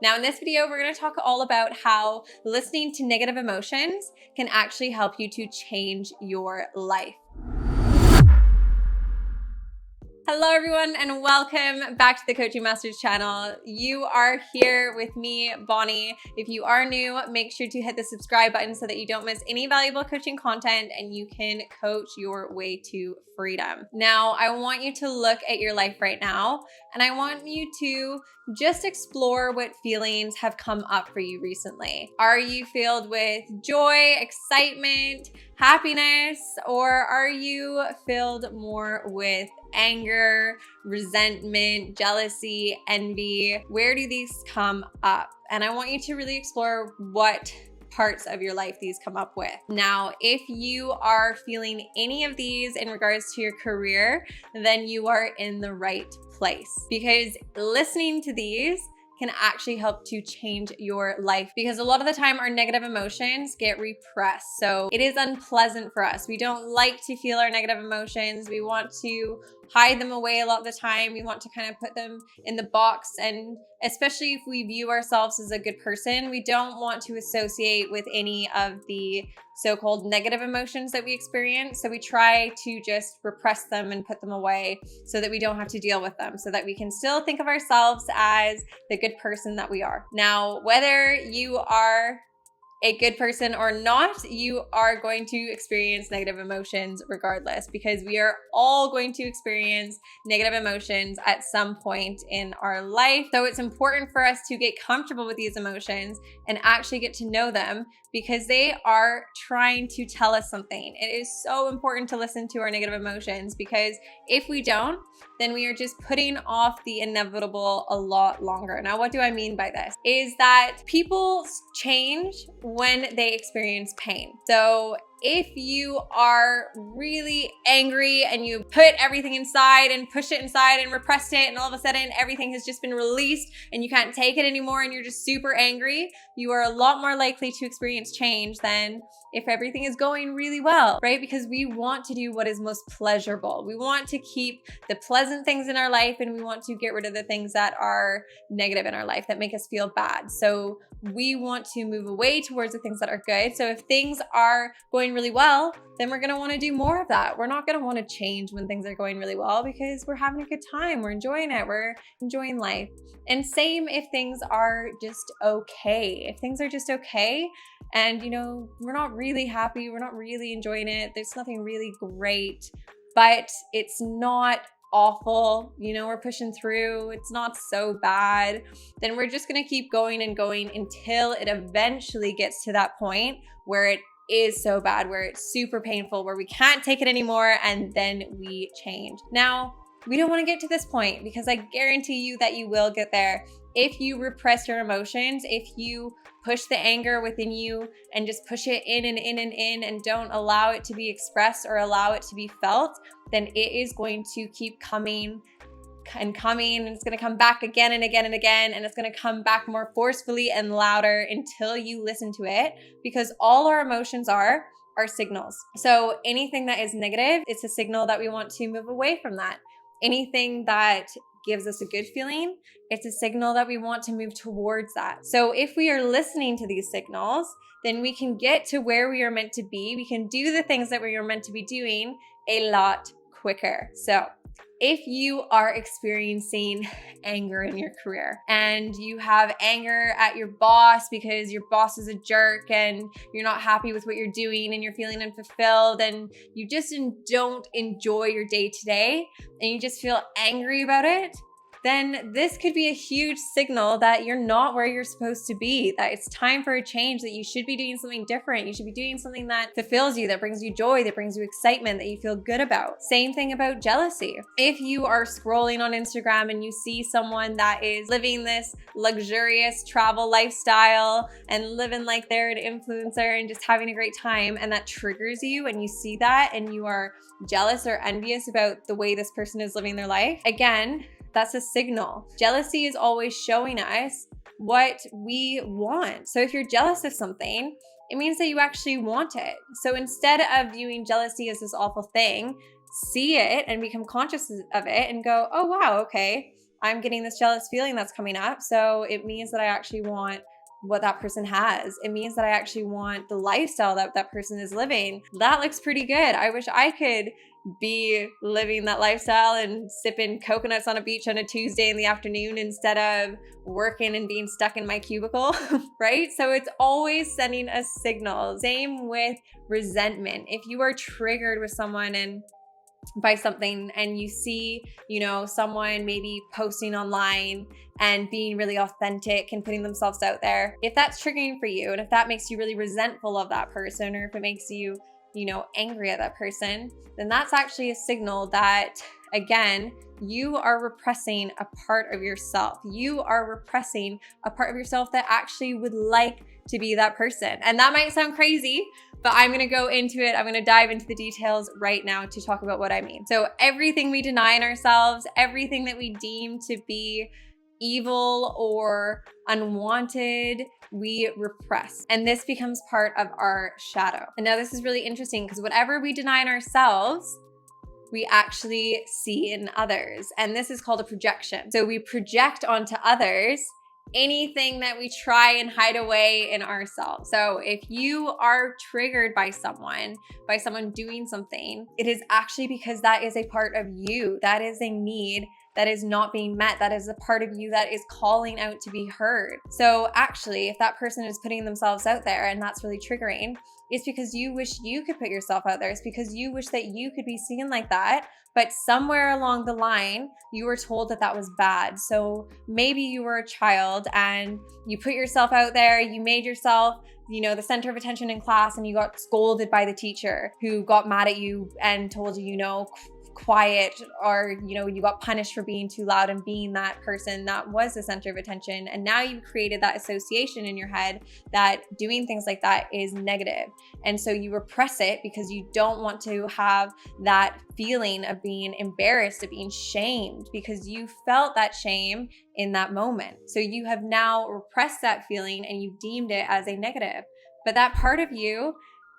Now in this video, we're going to talk all about how listening to negative emotions can actually help you to change your life. Hello everyone and welcome back to the Coaching Masters channel. You are here with me, Bonnie. If you are new, make sure to hit the subscribe button so that you don't miss any valuable coaching content and you can coach your way to freedom. Now, I want you to look at your life right now and I want you to just explore what feelings have come up for you recently. Are you filled with joy, excitement, happiness, or are you filled more with anger, resentment, jealousy, envy? Where do these come up? And I want you to really explore what parts of your life these come up with. Now, if you are feeling any of these in regards to your career, then you are in the right place, because listening to these can actually help to change your life, because a lot of the time our negative emotions get repressed. So it is unpleasant for us. We don't like to feel our negative emotions. We want to hide them away a lot of the time. We want to kind of put them in the box, and especially if we view ourselves as a good person, we don't want to associate with any of the so-called negative emotions that we experience. So we try to just repress them and put them away so that we don't have to deal with them, so that we can still think of ourselves as the good person that we are. Now, whether you are a good person or not, you are going to experience negative emotions regardless, because we are all going to experience negative emotions at some point in our life. So it's important for us to get comfortable with these emotions and actually get to know them, because they are trying to tell us something. It is so important to listen to our negative emotions, because if we don't, then we are just putting off the inevitable a lot longer. Now, what do I mean by this? Is that people change when they experience pain. So if you are really angry and you put everything inside and push it inside and repressed it, and all of a sudden everything has just been released and you can't take it anymore and you're just super angry, you are a lot more likely to experience change than if everything is going really well, right? Because we want to do what is most pleasurable. We want to keep the pleasant things in our life, and we want to get rid of the things that are negative in our life that make us feel bad. So we want to move away towards the things that are good. So if things are going really well, then we're going to want to do more of that. We're not going to want to change when things are going really well, because we're having a good time. We're enjoying it. We're enjoying life. And same if things are just okay. If things are just okay and, we're not really happy, we're not really enjoying it, there's nothing really great, but it's not awful, we're pushing through, it's not so bad, then we're just going to keep going and going until it eventually gets to that point where it is so bad, where it's super painful, where we can't take it anymore, and then we change. Now, we don't want to get to this point, because I guarantee you that you will get there. If you repress your emotions, if you push the anger within you and just push it in and in and in and don't allow it to be expressed or allow it to be felt, then it is going to keep coming and coming, and it's going to come back again and again and again, and it's going to come back more forcefully and louder until you listen to it, because all our emotions are signals. So anything that is negative, it's a signal that we want to move away from that. Anything that gives us a good feeling, it's a signal that we want to move towards that. So if we are listening to these signals, then we can get to where we are meant to be. We can do the things that we are meant to be doing a lot quicker. So if you are experiencing anger in your career, and you have anger at your boss because your boss is a jerk and you're not happy with what you're doing and you're feeling unfulfilled and you just don't enjoy your day to day and you just feel angry about it, then this could be a huge signal that you're not where you're supposed to be, that it's time for a change, that you should be doing something different. You should be doing something that fulfills you, that brings you joy, that brings you excitement, that you feel good about. Same thing about jealousy. If you are scrolling on Instagram and you see someone that is living this luxurious travel lifestyle and living like they're an influencer and just having a great time, and that triggers you and you see that and you are jealous or envious about the way this person is living their life, again, that's a signal. Jealousy is always showing us what we want. So if you're jealous of something, it means that you actually want it. So instead of viewing jealousy as this awful thing, see it and become conscious of it and go, oh wow, okay, I'm getting this jealous feeling that's coming up. So it means that I actually want what that person has. It means that I actually want the lifestyle that that person is living. That looks pretty good. I wish I could be living that lifestyle and sipping coconuts on a beach on a Tuesday in the afternoon instead of working and being stuck in my cubicle, right? So it's always sending a signal. Same with resentment. If you are triggered with someone and by something and you see, someone maybe posting online and being really authentic and putting themselves out there, if that's triggering for you and if that makes you really resentful of that person, or if it makes you, angry at that person, then that's actually a signal that, again, you are repressing a part of yourself. You are repressing a part of yourself that actually would like to be that person. And that might sound crazy, but I'm gonna go into it. I'm gonna dive into the details right now to talk about what I mean. So everything we deny in ourselves, everything that we deem to be evil or unwanted, we repress. And this becomes part of our shadow. And now this is really interesting because whatever we deny in ourselves, we actually see in others. And this is called a projection. So we project onto others anything that we try and hide away in ourselves. So if you are triggered by someone doing something, it is actually because that is a part of you. That is a need that is not being met. That is a part of you that is calling out to be heard. So actually, if that person is putting themselves out there and that's really triggering, it's because you wish you could put yourself out there. It's because you wish that you could be seen like that. But somewhere along the line, you were told that that was bad. So maybe you were a child and you put yourself out there, you made yourself, the center of attention in class, and you got scolded by the teacher who got mad at you and told you, quiet, or you got punished for being too loud and being that person that was the center of attention. And now you've created that association in your head that doing things like that is negative, and so you repress it because you don't want to have that feeling of being embarrassed, of being shamed, because you felt that shame in that moment. So you have now repressed that feeling and you deemed it as a negative. But that part of you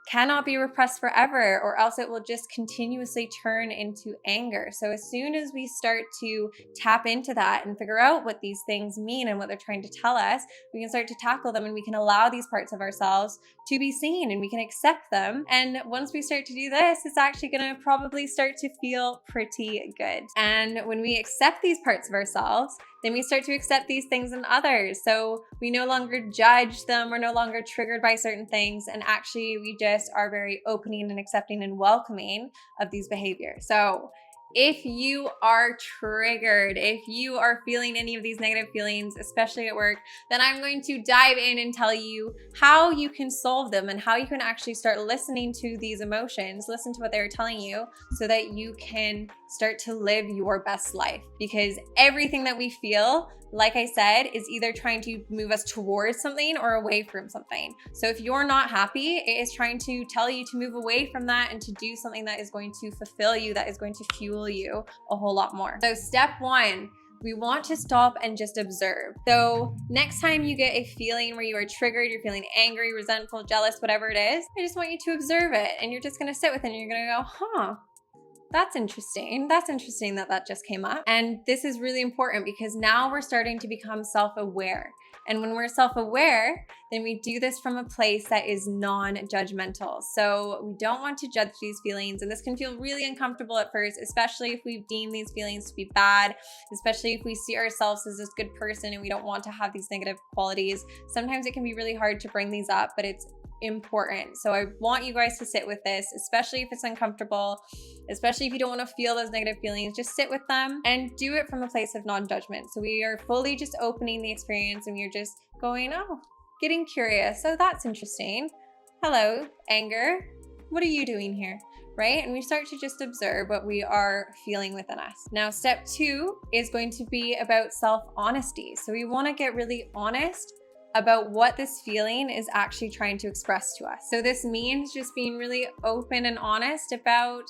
cannot be repressed forever, or else it will just continuously turn into anger. So as soon as we start to tap into that and figure out what these things mean and what they're trying to tell us, we can start to tackle them, and we can allow these parts of ourselves to be seen, and we can accept them. And once we start to do this, it's actually going to probably start to feel pretty good. And when we accept these parts of ourselves, then we start to accept these things in others. So we no longer judge them. We're no longer triggered by certain things. And actually, we just are very opening and accepting and welcoming of these behaviors. So if you are triggered, if you are feeling any of these negative feelings, especially at work, then I'm going to dive in and tell you how you can solve them and how you can actually start listening to these emotions, listen to what they're telling you, so that you can start to live your best life. Because everything that we feel, like I said, is either trying to move us towards something or away from something. So if you're not happy, it is trying to tell you to move away from that and to do something that is going to fulfill you, that is going to fuel you a whole lot more. So step one, we want to stop and just observe. So next time you get a feeling where you are triggered, you're feeling angry, resentful, jealous, whatever it is, I just want you to observe it, and you're just gonna sit with it and you're gonna go, that's interesting. That's interesting that just came up. And this is really important because now we're starting to become self-aware. And when we're self-aware, then we do this from a place that is non-judgmental. So we don't want to judge these feelings. And this can feel really uncomfortable at first, especially if we deem these feelings to be bad, especially if we see ourselves as this good person and we don't want to have these negative qualities. Sometimes it can be really hard to bring these up, but it's important. So I want you guys to sit with this, especially if it's uncomfortable, especially if you don't want to feel those negative feelings. Just sit with them and do it from a place of non-judgment. So we are fully just opening the experience, and we're just going, getting curious. So that's interesting. Hello, anger. What are you doing here? Right? And we start to just observe what we are feeling within us. Now, step two is going to be about self-honesty. So we want to get really honest about what this feeling is actually trying to express to us. So this means just being really open and honest about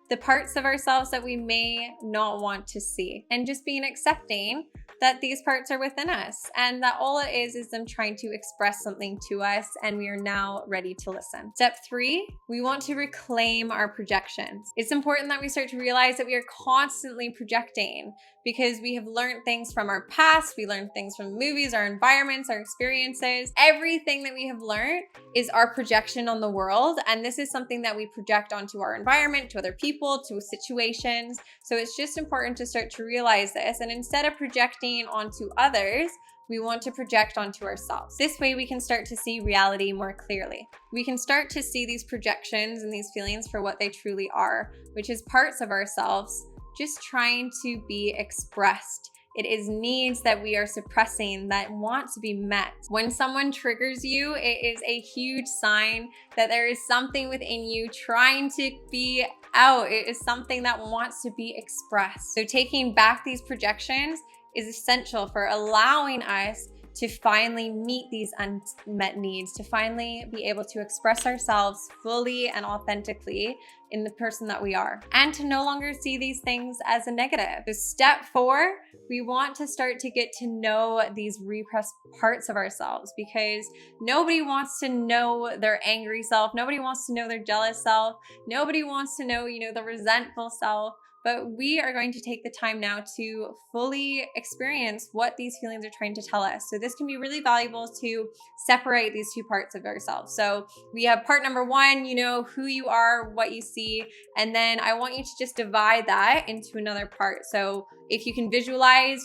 the parts of ourselves that we may not want to see, and just being accepting that these parts are within us and that all it is them trying to express something to us, and we are now ready to listen. Step 3, we want to reclaim our projections. It's important that we start to realize that we are constantly projecting because we have learned things from our past, we learned things from movies, our environments, our experiences. Everything that we have learned is our projection on the world, and this is something that we project onto our environment, to other people, to situations. So it's just important to start to realize this, and instead of projecting onto others, we want to project onto ourselves. This way we can start to see reality more clearly. We can start to see these projections and these feelings for what they truly are, which is parts of ourselves just trying to be expressed. It is needs that we are suppressing that want to be met. When someone triggers you, it is a huge sign that there is something within you trying to be out. It is something that wants to be expressed. So taking back these projections is essential for allowing us to finally meet these unmet needs, to finally be able to express ourselves fully and authentically in the person that we are, and to no longer see these things as a negative. So step 4, we want to start to get to know these repressed parts of ourselves, because nobody wants to know their angry self. Nobody wants to know their jealous self. Nobody wants to know, the resentful self. But we are going to take the time now to fully experience what these feelings are trying to tell us. So this can be really valuable to separate these two parts of ourselves. So we have part number 1, who you are, what you see. And then I want you to just divide that into another part. So if you can visualize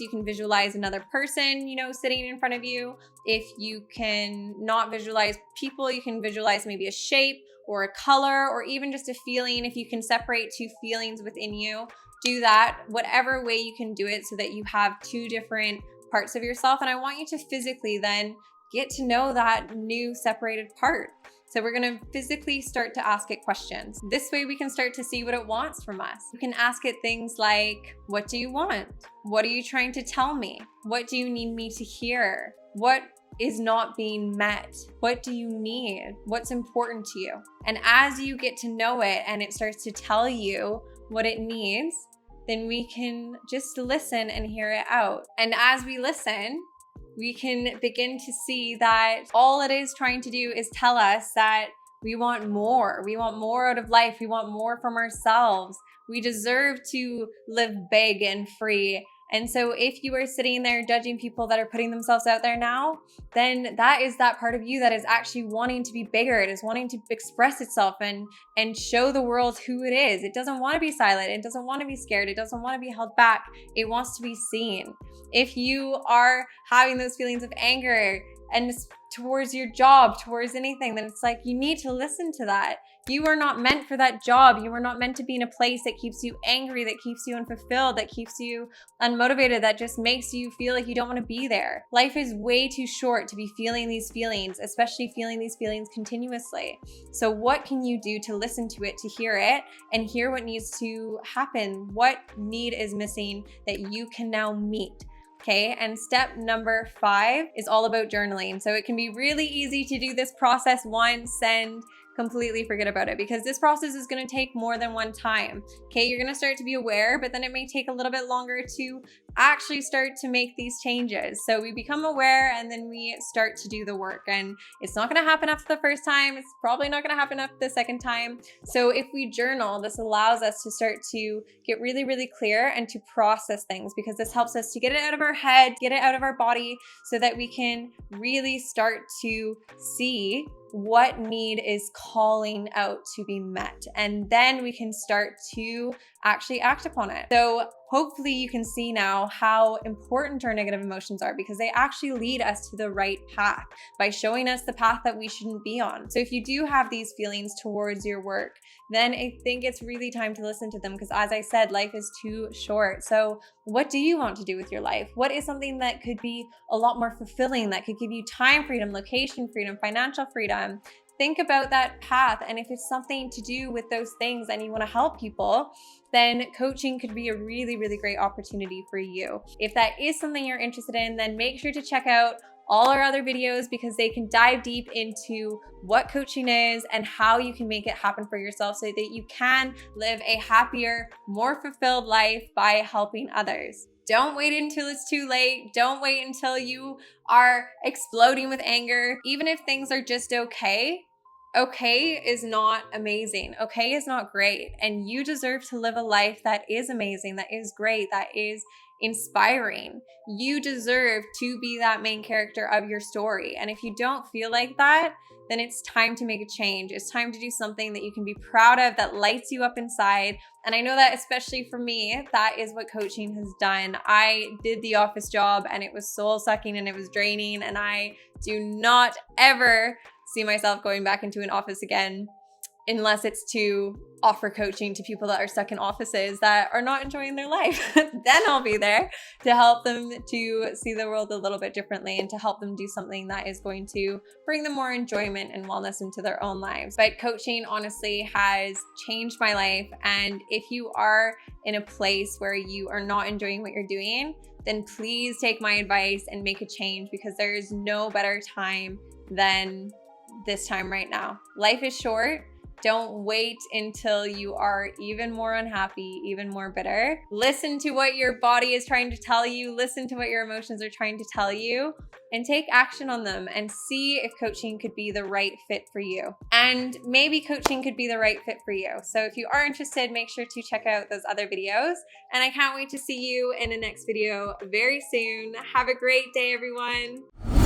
another person, sitting in front of you. If you can not visualize people, you can visualize maybe a shape or a color, or even just a feeling. If you can separate 2 feelings within you, do that, whatever way you can do it, so that you have 2 different parts of yourself. And I want you to physically then get to know that new separated part. So we're gonna physically start to ask it questions. This way we can start to see what it wants from us. You can ask it things like, what do you want? What are you trying to tell me? What do you need me to hear? What is not being met? What do you need? What's important to you? And as you get to know it and it starts to tell you what it needs, then we can just listen and hear it out. And as we listen, we can begin to see that all it is trying to do is tell us that we want more. We want more out of life. We want more from ourselves. We deserve to live big and free. And so if you are sitting there judging people that are putting themselves out there now, then that is that part of you that is actually wanting to be bigger. It is wanting to express itself and show the world who it is. It doesn't want to be silent. It doesn't want to be scared. It doesn't want to be held back. It wants to be seen. If you are having those feelings of anger and towards your job, towards anything, then it's like you need to listen to that. You are not meant for that job. You are not meant to be in a place that keeps you angry, that keeps you unfulfilled, that keeps you unmotivated, that just makes you feel like you don't want to be there. Life is way too short to be feeling these feelings, especially feeling these feelings continuously. So what can you do to listen to it, to hear it, and hear what needs to happen? What need is missing that you can now meet? Okay, and step number 5 is all about journaling. So it can be really easy to do this process once and completely forget about it, because this process is going to take more than one time. Okay, you're going to start to be aware, but then it may take a little bit longer to actually start to make these changes. So we become aware and then we start to do the work, and it's not going to happen after the first time. It's probably not going to happen after the second time. So if we journal, this allows us to start to get really, really clear and to process things, because this helps us to get it out of our head, get it out of our body, so that we can really start to see what need is calling out to be met. And then we can start to actually act upon it. So hopefully you can see now how important our negative emotions are, because they actually lead us to the right path by showing us the path that we shouldn't be on. So if you do have these feelings towards your work, then I think it's really time to listen to them, because as I said, life is too short. So what do you want to do with your life? What is something that could be a lot more fulfilling, that could give you time freedom, location freedom, financial freedom? Think about that path. And if it's something to do with those things and you want to help people, then coaching could be a really, really great opportunity for you. If that is something you're interested in, then make sure to check out all our other videos because they can dive deep into what coaching is and how you can make it happen for yourself so that you can live a happier, more fulfilled life by helping others. Don't wait until it's too late. Don't wait until you are exploding with anger. Even if things are just okay, okay is not amazing. Okay is not great. And you deserve to live a life that is amazing, that is great, that is inspiring. You deserve to be that main character of your story. And if you don't feel like that, then it's time to make a change. It's time to do something that you can be proud of, that lights you up inside. And I know that especially for me, that is what coaching has done. I did the office job and it was soul sucking and it was draining. And I do not ever see myself going back into an office again, unless it's to offer coaching to people that are stuck in offices that are not enjoying their life. Then I'll be there to help them to see the world a little bit differently and to help them do something that is going to bring them more enjoyment and wellness into their own lives. But coaching honestly has changed my life. And if you are in a place where you are not enjoying what you're doing, then please take my advice and make a change, because there is no better time than this time right now. Life is short. Don't wait until you are even more unhappy, even more bitter. Listen to what your body is trying to tell you. Listen to what your emotions are trying to tell you, and take action on them and see if coaching could be the right fit for you. And maybe coaching could be the right fit for you. So if you are interested, make sure to check out those other videos. And I can't wait to see you in the next video very soon. Have a great day, everyone.